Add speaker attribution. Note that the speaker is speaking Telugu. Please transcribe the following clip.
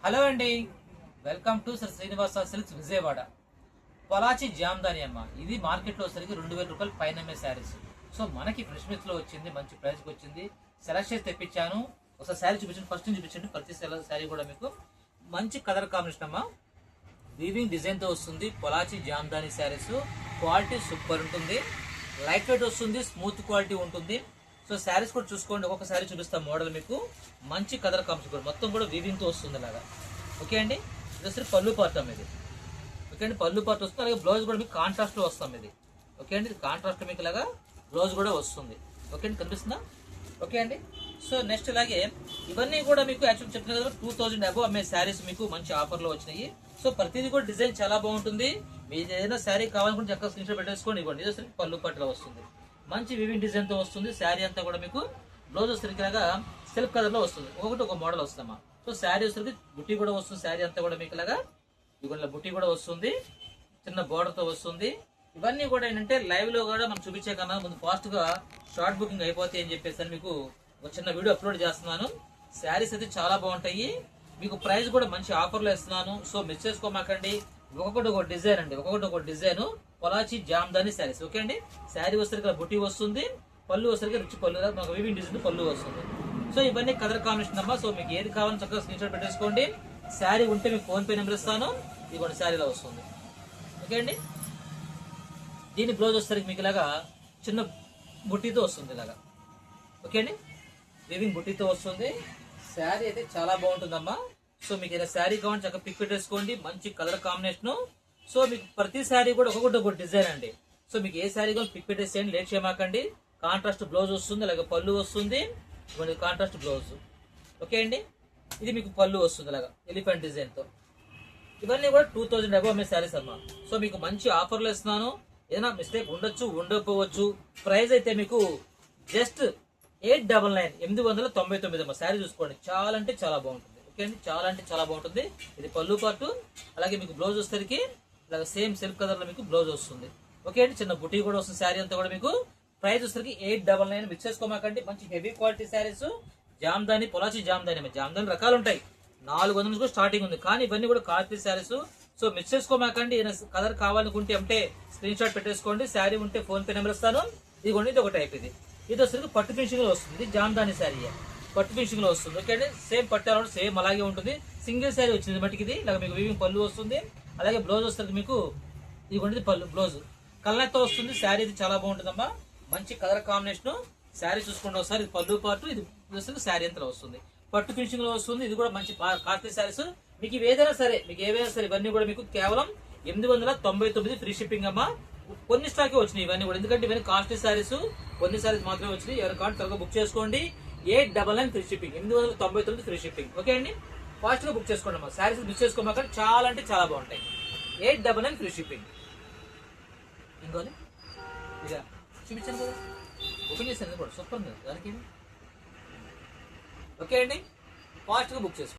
Speaker 1: హలో అండి, welcome to sir Srinivasa silks Vijayawada. Pollachi Jamdani అమ్మ, ఇది మార్కెట్లో వచ్చేసరికి 2000 రూపాయలు పైన అమ్మే శారీస్. సో మనకి ఫ్రెష్ మిక్స్ లో వచ్చింది, మంచి ప్రైస్కి వచ్చింది. సెలెక్ట్ చేసి తెప్పించాను. ఒకసారి శారీ చూపించండి, ఫస్ట్ నుంచి చూపించండి. ప్రతి శారీ కూడా మీకు మంచి కలర్ కాంబినేషన్ అమ్మ, వీవింగ్ డిజైన్ తో వస్తుంది. పొలాచి జామ్దాని శారీస్ క్వాలిటీ సూపర్ ఉంటుంది, లైట్ వెయిట్ వస్తుంది, స్మూత్ క్వాలిటీ ఉంటుంది. సో శారీస్ కూడా చూసుకోండి, ఒక్కొక్క శారీ చూపిస్తాం మోడల్ మీకు. మంచి కలర్ కాంబినేషన్ కూడా మొత్తం కూడా వీవింగ్ తో వస్తుంది అలాగా. ఓకే అండి, ఇది వచ్చి పళ్ళు పార్ట్ అమ్మ ఇది. ఓకే అండి, పళ్ళు పార్ట్ వస్తుంది. అలాగే బ్లౌజ్ కూడా మీకు కాంట్రాస్ట్ లో వస్తాం ఇది. ఓకే అండి, కాంట్రాస్ట్ మీకు ఇలాగా బ్లౌజ్ కూడా వస్తుంది. ఓకే అండి, కనిపిస్తుందా? ఓకే అండి. సో నెక్స్ట్ ఇలాగే ఇవన్నీ కూడా మీకు యాక్చువల్ చెప్పిన కదా 2000 అబోవ్ అమ్మే శారీస్ మీకు మంచి ఆఫర్ లో వచ్చినాయి. సో ప్రతిదీ కూడా డిజైన్ చాలా బాగుంటుంది. మీరు ఏదైనా శారీ కావాలనుకుంటే చక్కగా స్క్రీన్ షాట్ పెట్టేసుకోండి. ఇవ్వండి, ఇది పళ్ళు పట్టులో వస్తుంది, మంచి వివింగ్ డిజైన్ తో వస్తుంది. శారీ అంతా కూడా మీకు బ్లౌజ్ వచ్చేసరికి సిల్క్ కలర్ లో వస్తుంది. ఒకటి ఒక మోడల్ వస్తామా. సో శారీ వచ్చేసరికి బుట్టి కూడా వస్తుంది. శారీ అంతా కూడా మీకు ఇలాగా ఇవ్వండి, బుట్టి కూడా వస్తుంది, చిన్న బోర్డర్ తో వస్తుంది. ఇవన్నీ కూడా ఏంటంటే లైవ్ లో కూడా మనం చూపించే కన్నా ముందు ఫాస్ట్ గా షార్ట్ బుకింగ్ అయిపోతాయి అని చెప్పేసి మీకు ఒక చిన్న వీడియో అప్లోడ్ చేస్తున్నాను. శారీస్ అయితే చాలా బాగుంటాయి. మీకు ప్రైస్ కూడా మంచి ఆఫర్ లో ఇస్తున్నాను. సో మిస్ చేసుకోమాకండి. ఒక్కొక్కటి ఒక డిజైన్ అండి, ఒక్కొక్కటి ఒక డిజైన్. పొలాచి జామ్దాని శారీస్. ఓకే అండి, శారీ వచ్చేసరికి బుట్టి వస్తుంది, పళ్ళు వచ్చేసరికి రిచ్ పళ్ళు, మనకు వివింగ్ డిజైన్ పళ్ళు వస్తుంది. సో ఇవన్నీ కలర్ కాంబినేషన్ అమ్మా. సో మీకు ఏది కావాలని చక్కగా స్క్రీన్ షాట్ పెట్టేసుకోండి. శారీ ఉంటే మీకు ఫోన్ పే నెంబర్ ఇస్తాను, ఇదిగోండి శారీలో వస్తుంది. ఓకే అండి, దీని బ్లౌజ్ వచ్చేసరికి మీకు ఇలాగా చిన్న బుట్టితో వస్తుంది ఇలాగా. ఓకే అండి, వివింగ్ బుట్టితో వస్తుంది. శారీ అయితే చాలా బాగుంటుందమ్మా. సో మీకు ఏదైనా శారీ కావాలంటే చక్కగా పిక్ పెట్టేసుకోండి, మంచి కలర్ కాంబినేషన్. సో మీకు ప్రతి శారీ కూడా ఒక్కొక్కటి ఒక డిజైన్ అండి. సో మీకు ఏ శారీ కావాలి పిక్ పెట్టేసేయండి, లేట్ చేయమాకండి. కాంట్రాస్ట్ బ్లౌజ్ వస్తుంది, అలాగే పళ్ళు వస్తుంది, కాంట్రాస్ట్ బ్లౌజ్. ఓకే అండి, ఇది మీకు పళ్ళు వస్తుంది అలాగా ఎలిఫెంట్ డిజైన్ తో. ఇవన్నీ కూడా 2000 అబోవ్ అమ్మే శారీస్ అమ్మా. సో మీకు మంచి ఆఫర్లు ఇస్తున్నాను. ఏదైనా మిస్టేక్ ఉండొచ్చు, ఉండకపోవచ్చు. ప్రైస్ అయితే మీకు జస్ట్ 899 899 అమ్మా. శారీ చూసుకోండి, చాలా అంటే చాలా బాగుంటుంది. ఓకే అండి, చాలా అంటే చాలా బాగుంటుంది. ఇది పళ్ళు పాటు, అలాగే మీకు బ్లౌజ్ వచ్చేసరికి ఇలాగ సేమ్ సిల్క్ కలర్ లో మీకు బ్లౌజ్ వస్తుంది. ఓకే అండి, చిన్న బుటీ కూడా వస్తుంది. శారీ అంతా కూడా మీకు ప్రైస్ వచ్చేసరికి 899. మిక్స్ చేసుకోమాకండి, మంచి హెవీ క్వాలిటీ శారీస్. జామ్దాని, పొలాచి జామ్దాని. జామ్దాని రకాలు ఉంటాయి, 400 నుంచి కూడా స్టార్టింగ్ ఉంది, కానీ ఇవన్నీ కూడా కాస్ట్లీ శారీస్. సో మిక్స్ చేసుకోమాకండి. కలర్ కావాలనుకుంటే అంటే స్క్రీన్ షాట్ పెట్టేసుకోండి. శారీ ఉంటే ఫోన్ పే నెంబర్ ఇస్తాను. ఇదిగోండి, ఇది ఒక టైప్. ఇది వచ్చేసరికి పట్టు ఫినిషింగ్ లో వస్తుంది, జామ్దాని శారీ పట్టు ఫినిషింగ్ లో వస్తుంది. ఓకే అండి, సేమ్ పట్టు సేమ్ అలాగే ఉంటుంది. సింగిల్ శారీ వచ్చింది మటుకి ఇది. ఇలాగ మీకు వీవింగ్ పళ్ళు వస్తుంది, అలాగే బ్లౌజ్ వస్తుంది మీకు. ఇదిగోండి పళ్ళు, బ్లౌజ్ కలర్తో వస్తుంది. శారీ ఇది చాలా బాగుంటుందమ్మా, మంచి కలర్ కాంబినేషన్. శారీ చూసుకుంటే ఒకసారి పళ్ళు పాటు, ఇది శారీ అంతా వస్తుంది, పట్టు ఫినిషింగ్ లో వస్తుంది. ఇది కూడా మంచి కాస్ట్లీ శారీస్. మీకు ఏదైనా సరే, మీకు ఏవైనా సరే ఇవన్నీ కూడా మీకు కేవలం 899 ఫ్రీ షిప్పింగ్ అమ్మా. కొన్ని స్టాక్ వచ్చినాయి ఇవన్నీ కూడా, ఎందుకంటే ఇవన్నీ కాస్ట్లీ శారీస్, కొన్ని శారీస్ మాత్రమే వచ్చినాయి. ఎవరి కావాలి త్వరగా బుక్ చేసుకోండి. 899 free shipping, 899 free shipping. Okay అండి, ఫాస్ట్ గా బుక్ చేసుకోండి అమ్మా. శారీస్ బుక్ చేసుకోమాక చాలా అంటే చాలా బాగుంటాయి. 899 ఫ్రీ షిప్పింగ్. ఇంకోని ఇక చూపించాను కదా, ఓపెన్ చేశాను కూడా సూపర్ ఉంది దానికి. ఓకే అండి, ఫాస్ట్ గా బుక్ చేసుకోండి.